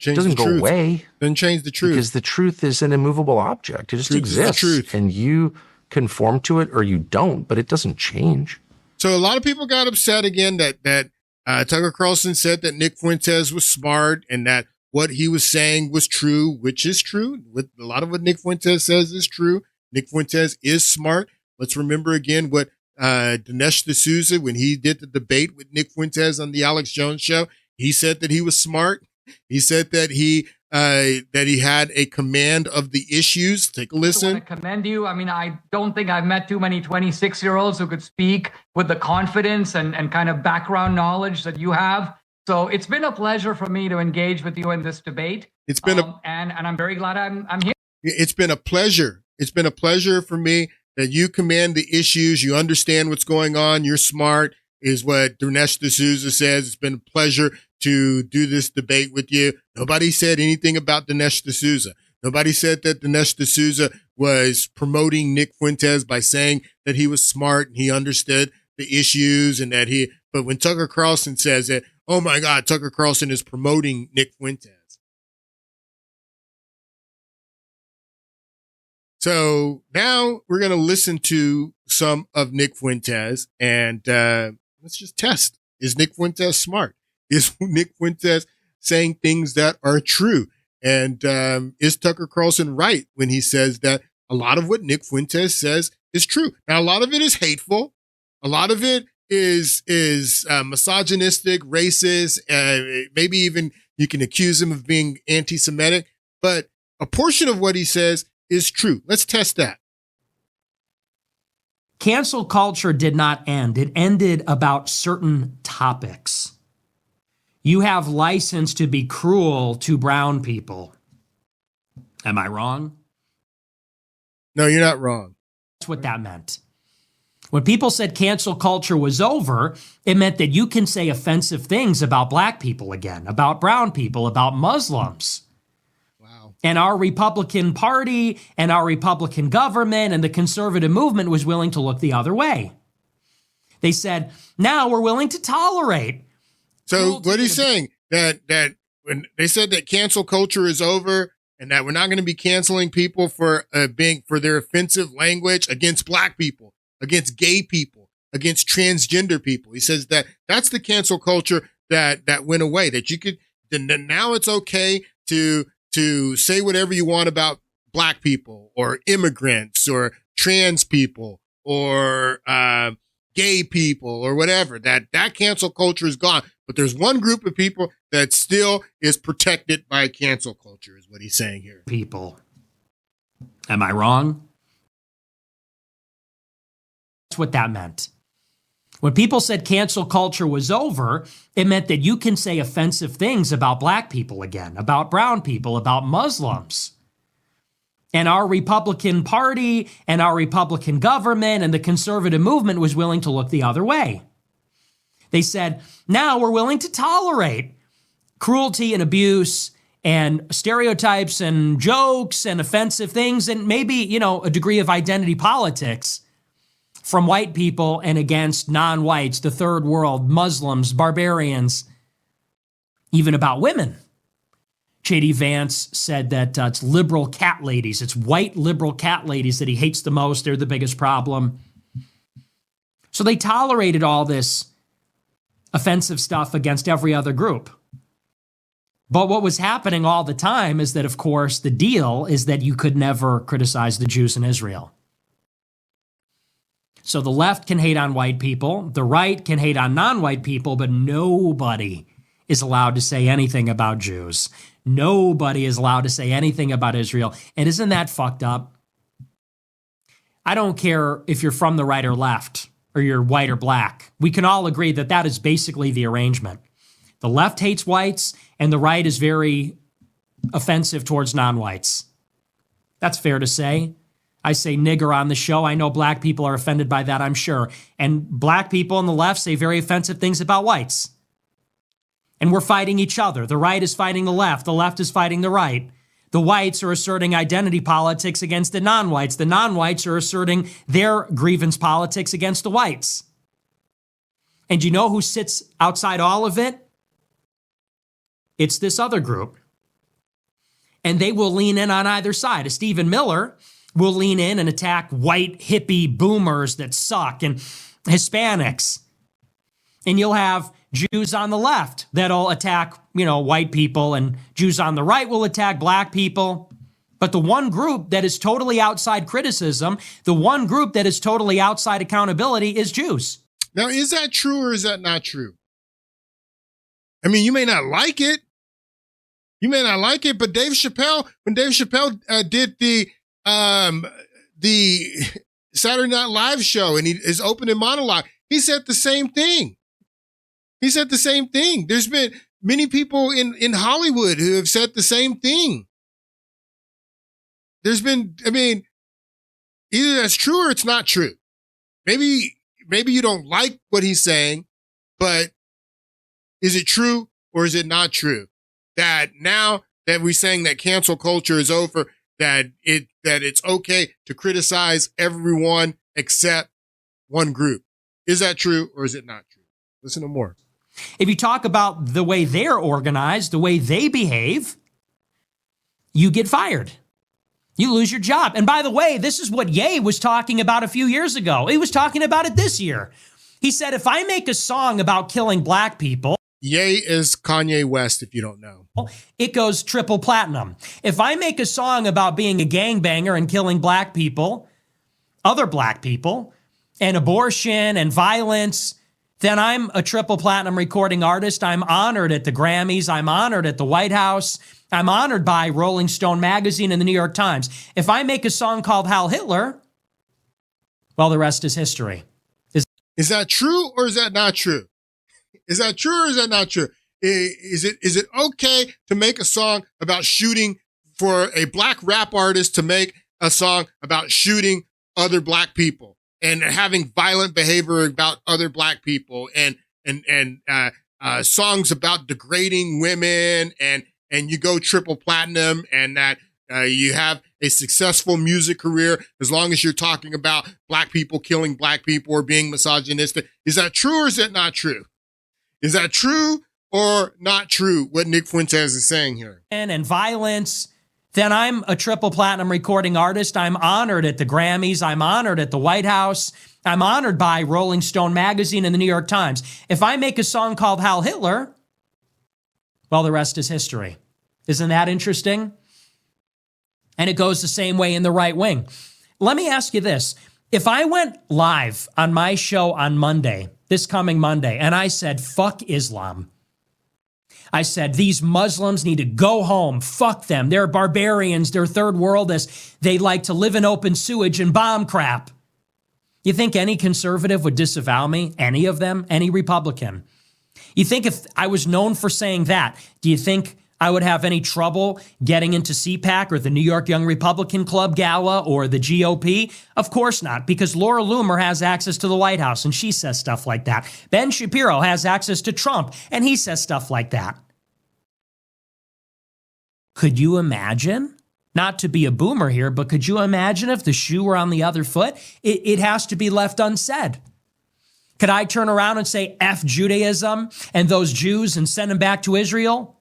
It doesn't go away. Then change the truth. Because the truth is an immovable object. It just exists. And you conform to it or you don't, but it doesn't change. So a lot of people got upset again that Tucker Carlson said that Nick Fuentes was smart and that what he was saying was true, which is true. With a lot of what Nick Fuentes says is true. Nick Fuentes is smart. Let's remember again what Dinesh D'Souza, when he did the debate with Nick Fuentes on the Alex Jones show, he said that he was smart. He said that he had a command of the issues. Take a listen. I want to commend you. I mean, I don't think I've met too many 26-year-olds who could speak with the confidence and kind of background knowledge that you have. So it's been a pleasure for me to engage with you in this debate. It's been and I'm very glad I'm here. It's been a pleasure. It's been a pleasure for me that you command the issues. You understand what's going on. You're smart, is what Dinesh D'Souza says. It's been a pleasure to do this debate with you. Nobody said anything about Dinesh D'Souza. Nobody said that Dinesh D'Souza was promoting Nick Fuentes by saying that he was smart and he understood the issues and that but when Tucker Carlson says that, oh my God, Tucker Carlson is promoting Nick Fuentes. So now we're going to listen to some of Nick Fuentes and let's just test. Is Nick Fuentes smart? Is Nick Fuentes saying things that are true? And is Tucker Carlson right when he says that a lot of what Nick Fuentes says is true? Now, a lot of it is hateful. A lot of it is misogynistic, racist. Maybe even you can accuse him of being anti-Semitic. But a portion of what he says is true. Let's test that. Cancel culture did not end. It ended about certain topics. You have license to be cruel to brown people. Am I wrong? No, you're not wrong. That's what that meant. When people said cancel culture was over, it meant that you can say offensive things about black people again, about brown people, about Muslims. Wow. And our Republican Party and our Republican government and the conservative movement was willing to look the other way. They said, now we're willing to tolerate. So what he's saying, that when they said that cancel culture is over and that we're not going to be canceling people for their offensive language against black people, against gay people, against transgender people. He says that that's the cancel culture that went away, that you could, now it's okay to say whatever you want about black people or immigrants or trans people or gay people or whatever, that cancel culture is gone. But there's one group of people that still is protected by cancel culture, is what he's saying here. People. Am I wrong? That's what that meant. When people said cancel culture was over, it meant that you can say offensive things about black people again, about brown people, about Muslims. And our Republican Party and our Republican government and the conservative movement was willing to look the other way. They said, now we're willing to tolerate cruelty and abuse and stereotypes and jokes and offensive things and maybe, a degree of identity politics from white people and against non-whites, the third world, Muslims, barbarians, even about women. J.D. Vance said that it's liberal cat ladies, it's white liberal cat ladies that he hates the most. They're the biggest problem. So they tolerated all this offensive stuff against every other group. But what was happening all the time is that, of course, the deal is that you could never criticize the Jews in Israel. So the left can hate on white people, the right can hate on non-white people, but nobody is allowed to say anything about Jews. Nobody is allowed to say anything about Israel. And isn't that fucked up? I don't care if you're from the right or left, or you're white or black. We can all agree that that is basically the arrangement. The left hates whites, and the right is very offensive towards non-whites. That's fair to say. I say nigger on the show. I know black people are offended by that, I'm sure. And black people on the left say very offensive things about whites. And we're fighting each other. The right is fighting the left is fighting the right. The whites are asserting identity politics against the non-whites. The non-whites are asserting their grievance politics against the whites. And you know who sits outside all of it? It's this other group. And they will lean in on either side. A Stephen Miller will lean in and attack white hippie boomers that suck and Hispanics. And you'll have Jews on the left that'll attack, white people, and Jews on the right will attack black people. But the one group that is totally outside criticism, the one group that is totally outside accountability is Jews. Now, is that true or is that not true? I mean, you may not like it. But Dave Chappelle, when Dave Chappelle did the Saturday Night Live show and his opening monologue, he said the same thing. There's been many people in Hollywood who have said the same thing. Either that's true or it's not true. Maybe you don't like what he's saying, but is it true or is it not true? That now that we're saying that cancel culture is over, that it's okay to criticize everyone except one group. Is that true or is it not true? Listen to more. If you talk about the way they're organized, the way they behave, you get fired. You lose your job. And by the way, this is what Ye was talking about a few years ago. He was talking about it this year. He said, if I make a song about killing black people, Ye is Kanye West, if you don't know. It goes triple platinum. If I make a song about being a gangbanger and killing black people, other black people, and abortion and violence, then I'm a triple platinum recording artist. I'm honored at the Grammys. I'm honored at the White House. I'm honored by Rolling Stone magazine and the New York Times. If I make a song called Heil Hitler, well, the rest is history. Is that true or is that not true? Is that true or is that not true? Is it okay to make a song about shooting, for a black rap artist to make a song about shooting other black people and having violent behavior about other black people and songs about degrading women and you go triple platinum and that you have a successful music career as long as you're talking about black people killing black people or being misogynistic? Is that true or is that not true? Is that true or not true, what Nick Fuentes is saying here? And violence, then I'm a triple platinum recording artist. I'm honored at the Grammys. I'm honored at the White House. I'm honored by Rolling Stone magazine and the New York Times. If I make a song called Heil Hitler, well, the rest is history. Isn't that interesting? And it goes the same way in the right wing. Let me ask you this. If I went live on my show on Monday, this coming Monday, and I said, fuck Islam. I said, these Muslims need to go home. Fuck them. They're barbarians. They're third worldists. They like to live in open sewage and bomb crap. You think any conservative would disavow me? Any of them? Any Republican? You think if I was known for saying that, do you think I would have any trouble getting into CPAC or the New York Young Republican Club Gala or the GOP? Of course not, because Laura Loomer has access to the White House and she says stuff like that. Ben Shapiro has access to Trump and he says stuff like that. Could you imagine? Not to be a boomer here, but could you imagine if the shoe were on the other foot? It has to be left unsaid. Could I turn around and say F Judaism and those Jews and send them back to Israel?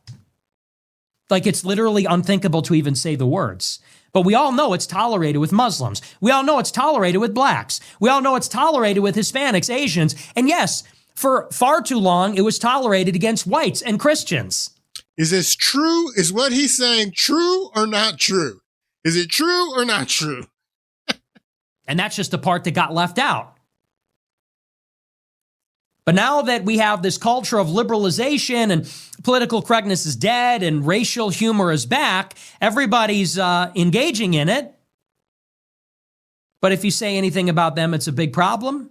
Like, it's literally unthinkable to even say the words. But we all know it's tolerated with Muslims. We all know it's tolerated with blacks. We all know it's tolerated with Hispanics, Asians. And yes, for far too long, it was tolerated against whites and Christians. Is this true? Is what he's saying true or not true? Is it true or not true? And that's just the part that got left out. But now that we have this culture of liberalization and political correctness is dead and racial humor is back, everybody's engaging in it. But if you say anything about them, it's a big problem.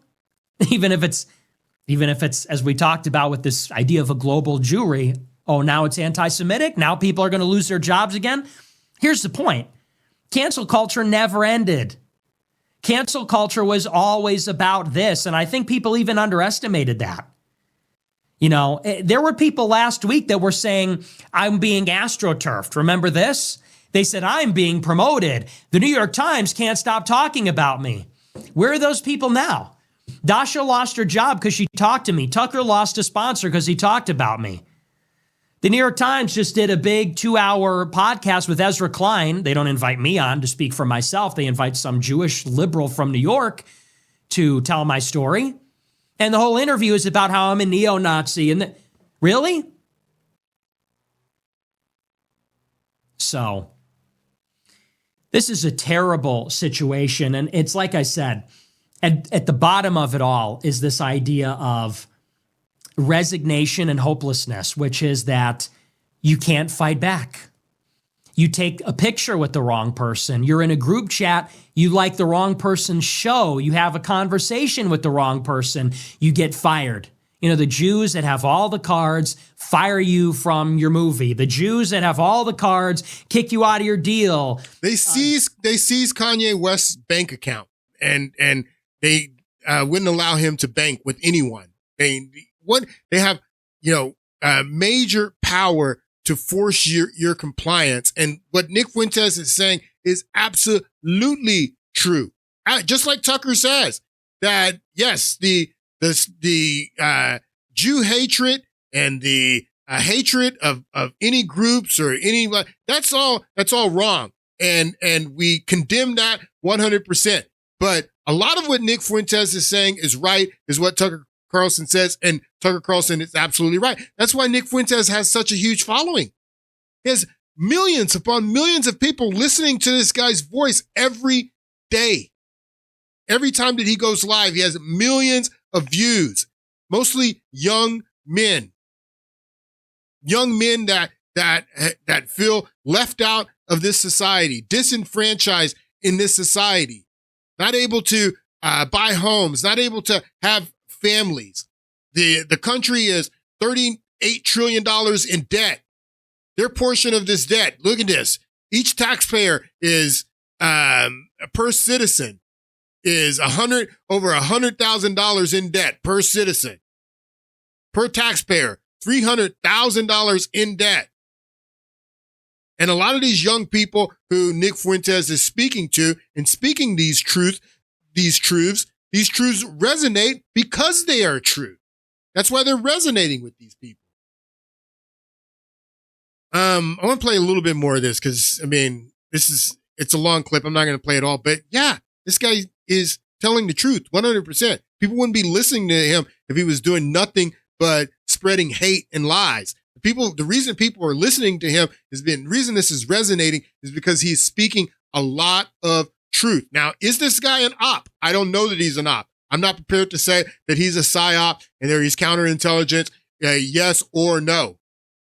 Even if it's, as we talked about with this idea of a global Jewry, oh, now it's anti-Semitic? Now people are going to lose their jobs again? Here's the point. Cancel culture never ended. Cancel culture was always about this, and I think people even underestimated that. You know, there were people last week that were saying, I'm being astroturfed. Remember this? They said, I'm being promoted. The New York Times can't stop talking about me. Where are those people now? Dasha lost her job because she talked to me. Tucker lost a sponsor because he talked about me. The New York Times just did a big 2-hour podcast with Ezra Klein. They don't invite me on to speak for myself. They invite some Jewish liberal from New York to tell my story. And the whole interview is about how I'm a neo-Nazi. Really? So, this is a terrible situation. And it's like I said, at the bottom of it all is this idea of resignation and hopelessness, which is that you can't fight back. You take a picture with the wrong person. You're in a group chat. You like the wrong person's show. You have a conversation with the wrong person. You get fired. You know, the Jews that have all the cards fire you from your movie. The Jews that have all the cards kick you out of your deal. They seize Kanye West's bank account and they wouldn't allow him to bank with anyone. They have, major power to force your compliance. And what Nick Fuentes is saying is absolutely true. Just like Tucker says that, yes, the Jew hatred and the hatred of any groups or any, that's all wrong. And we condemn that 100%. But a lot of what Nick Fuentes is saying is right, is what Tucker Carlson says, and Tucker Carlson is absolutely right. That's why Nick Fuentes has such a huge following. He has millions upon millions of people listening to this guy's voice every day. Every time that he goes live, he has millions of views, mostly young men. Young men that feel left out of this society, disenfranchised in this society, not able to buy homes, not able to have families. The country is $38 trillion in debt. Their portion of this debt, look at this. Each taxpayer is, per citizen, is over $100,000 in debt per citizen. Per taxpayer, $300,000 in debt. And a lot of these young people who Nick Fuentes is speaking to and speaking these truths resonate because they are true. That's why they're resonating with these people. I want to play a little bit more of this because, it's a long clip. I'm not going to play it all, but yeah, this guy is telling the truth 100%. People wouldn't be listening to him if he was doing nothing but spreading hate and lies. The reason people are listening to him the reason this is resonating is because he's speaking a lot of truth. Now, is this guy an op? I don't know that he's an op. I'm not prepared to say that he's a psyop and that he's counterintelligence, yes or no.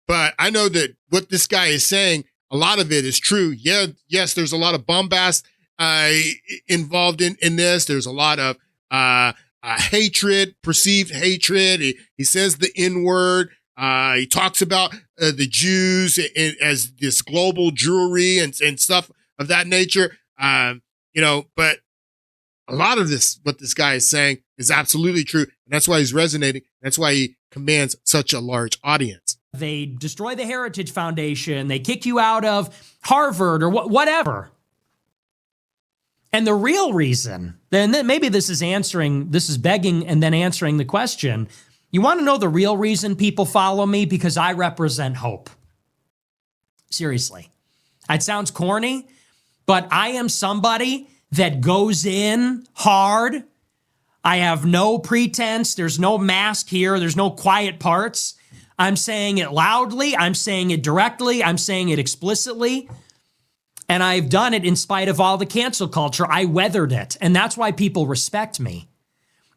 But I know that what this guy is saying, a lot of it is true. Yeah, yes, there's a lot of bombast involved in this. There's a lot of hatred, perceived hatred. He says the N-word. He talks about the Jews as this global Jewry and stuff of that nature. But a lot of this, what this guy is saying, is absolutely true. And that's why he's resonating. That's why he commands such a large audience. They destroy the Heritage Foundation. They kick you out of Harvard or whatever. And the real reason, then maybe this is begging and then answering the question. You want to know the real reason people follow me? Because I represent hope. Seriously. It sounds corny, but I am somebody that goes in hard. I have no pretense. There's no mask here. There's no quiet parts. I'm saying it loudly. I'm saying it directly. I'm saying it explicitly. And I've done it in spite of all the cancel culture. I weathered it. And that's why people respect me.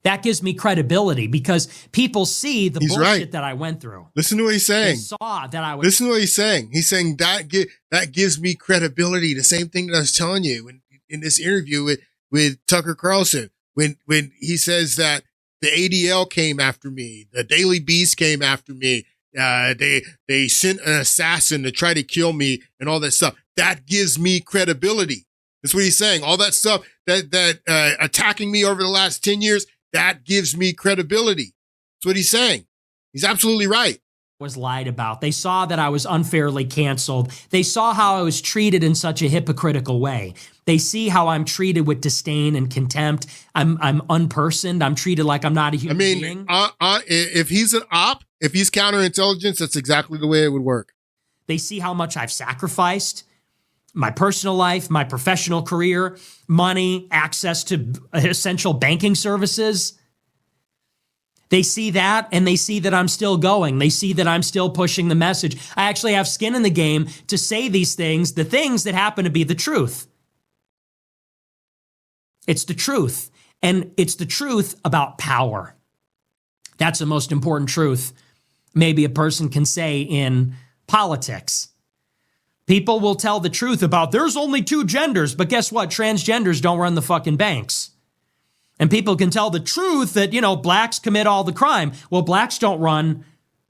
That gives me credibility because people see the bullshit that I went through. Listen to what he's saying. They saw that I was. Listen to what he's saying. He's saying that gives me credibility. The same thing that I was telling you in this interview with Tucker Carlson when he says that the ADL came after me, the Daily Beast came after me, they sent an assassin to try to kill me and all that stuff. That gives me credibility. That's what he's saying. All that stuff that attacking me over the last 10 years. That gives me credibility. That's what he's saying. He's absolutely right. Was lied about. They saw that I was unfairly canceled. They saw how I was treated in such a hypocritical way. They see how I'm treated with disdain and contempt. I'm unpersoned. I'm treated like I'm not a human being. If he's an op, if he's counterintelligence, that's exactly the way it would work. They see how much I've sacrificed. My personal life, my professional career, money, access to essential banking services. They see that and they see that I'm still going. They see that I'm still pushing the message. I actually have skin in the game to say these things, the things that happen to be the truth. It's the truth. And it's the truth about power. That's the most important truth maybe a person can say in politics. People will tell the truth about there's only two genders, but guess what? Transgenders don't run the fucking banks. And people can tell the truth that, blacks commit all the crime. Well, blacks don't run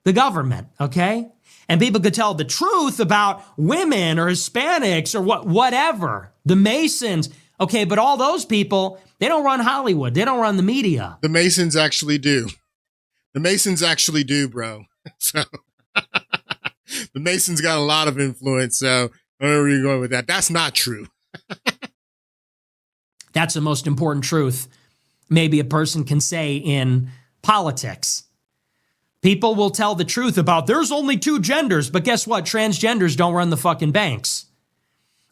the government, okay? And people could tell the truth about women or Hispanics or whatever, the Masons. Okay, but all those people, they don't run Hollywood. They don't run the media. The Masons actually do. The Masons actually do, bro. So the Masons got a lot of influence, so I don't know where you're going with that. That's not true. That's the most important truth maybe a person can say in politics. People will tell the truth about there's only two genders, but guess what? Transgenders don't run the fucking banks.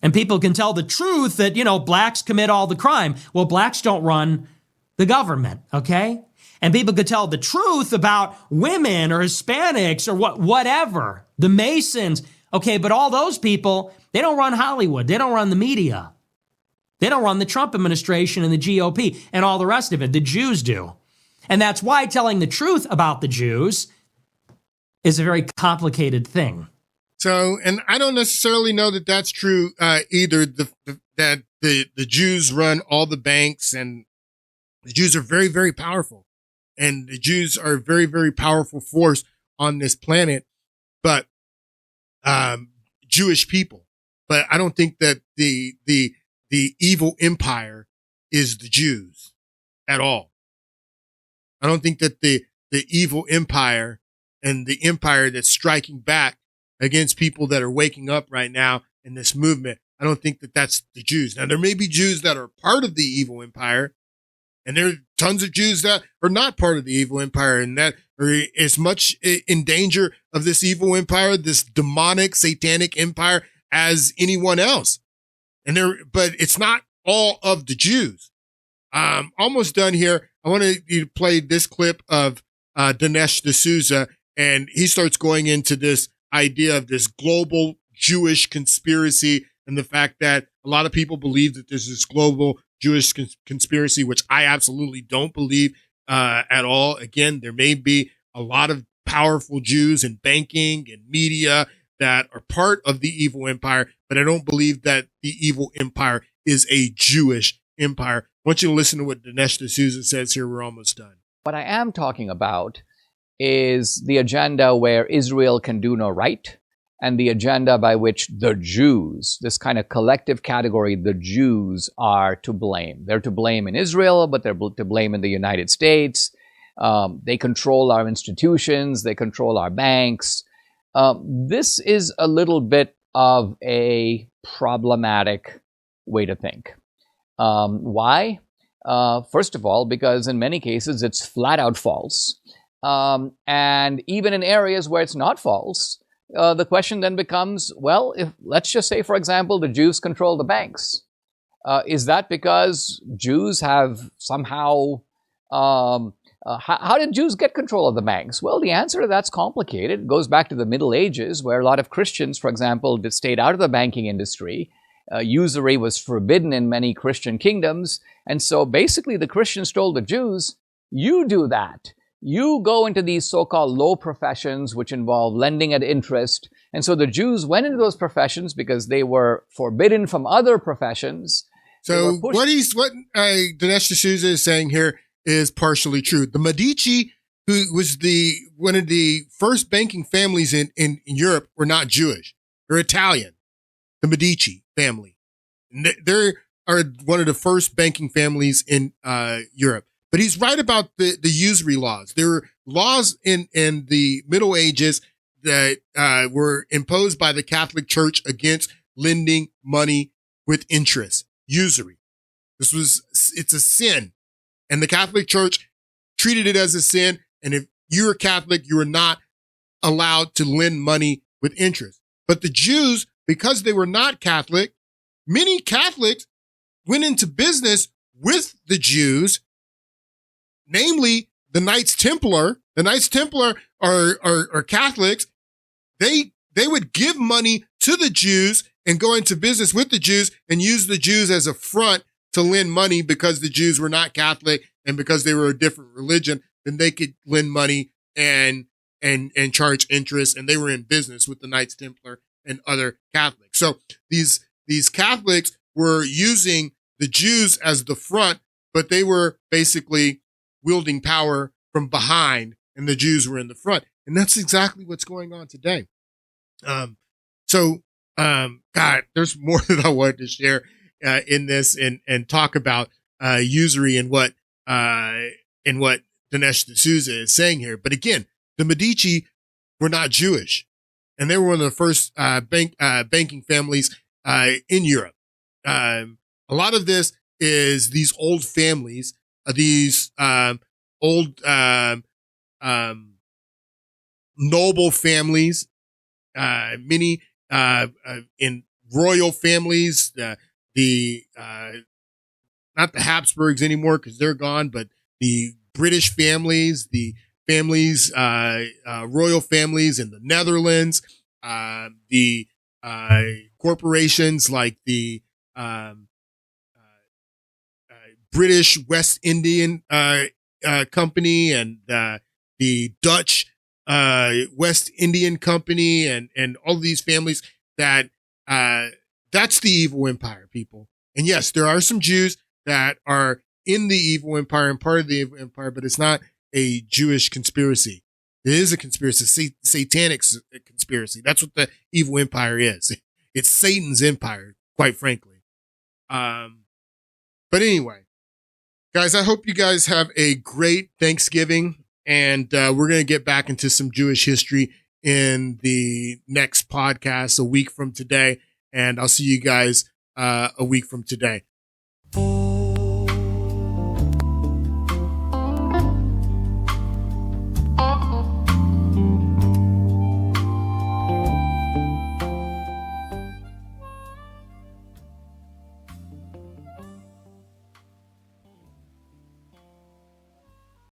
And people can tell the truth that, blacks commit all the crime. Well, blacks don't run the government, okay? And people could tell the truth about women or Hispanics or whatever, the Masons. Okay, but all those people, they don't run Hollywood. They don't run the media. They don't run the Trump administration and the GOP and all the rest of it. The Jews do. And that's why telling the truth about the Jews is a very complicated thing. So, and I don't necessarily know that that's true either, that the Jews run all the banks, and the Jews are very, very powerful. And the Jews are a very, very powerful force on this planet, but Jewish people. But I don't think that the evil empire is the Jews at all. I don't think that the evil empire and the empire that's striking back against people that are waking up right now in this movement, I don't think that that's the Jews. Now, there may be Jews that are part of the evil empire, and there are tons of Jews that are not part of the evil empire and that are as much in danger of this evil empire, this demonic, satanic empire, as anyone else. But it's not all of the Jews. Almost done here. I want you to play this clip of Dinesh D'Souza, and he starts going into this idea of this global Jewish conspiracy and the fact that a lot of people believe that there's this global Jewish conspiracy, which I absolutely don't believe at all. Again, there may be a lot of powerful Jews in banking and media that are part of the evil empire, but I don't believe that the evil empire is a Jewish empire. I want you to listen to what Dinesh D'Souza says here. We're almost done. What I am talking about is the agenda where Israel can do no right, and the agenda by which the Jews, this kind of collective category, the Jews are to blame. They're to blame in Israel, but they're to blame in the United States. They control our institutions. They control our banks. This is a little bit of a problematic way to think. Why? First of all, because in many cases it's flat out false. And even in areas where it's not false, the question then becomes, well, if let's just say, for example, the Jews control the banks. Is that because Jews have somehow How did Jews get control of the banks? Well, the answer to that's complicated. It goes back to the Middle Ages, where a lot of Christians, for example, stayed out of the banking industry. Usury was forbidden in many Christian kingdoms. And so basically the Christians told the Jews, you do that. You go into these so-called low professions, which involve lending at interest. And so the Jews went into those professions because they were forbidden from other professions. So what Dinesh D'Souza is saying here is partially true. The Medici, who was one of the first banking families in Europe, were not Jewish. They're Italian. The Medici family. They are one of the first banking families in Europe. But he's right about the usury laws. There were laws in the Middle Ages that were imposed by the Catholic Church against lending money with interest, usury. It's a sin. And the Catholic Church treated it as a sin. And if you were Catholic, you were not allowed to lend money with interest. But the Jews, because they were not Catholic, many Catholics went into business with the Jews, namely the Knights Templar. The Knights Templar are Catholics. They would give money to the Jews and go into business with the Jews and use the Jews as a front to lend money because the Jews were not Catholic and because they were a different religion, then they could lend money and charge interest. And they were in business with the Knights Templar and other Catholics. So these Catholics were using the Jews as the front, but they were basically wielding power from behind, and the Jews were in the front. And that's exactly what's going on today. God, there's more that I wanted to share in this and talk about usury and what Dinesh D'Souza is saying here. But again, the Medici were not Jewish, and they were one of the first banking families in Europe. A lot of this is these old families, these old noble families, many in royal families, not the Habsburgs anymore because they're gone, but the British families, the families, royal families in the Netherlands, the corporations like the British West Indian Company and the Dutch West Indian Company and all of these families that's the evil empire, people. And yes, there are some Jews that are in the evil empire and part of the evil empire, but it's not a Jewish conspiracy. It is a conspiracy, satanic conspiracy. That's what the evil empire is. It's Satan's empire, quite frankly. But anyway, guys, I hope you guys have a great Thanksgiving, and we're going to get back into some Jewish history in the next podcast a week from today, and I'll see you guys a week from today.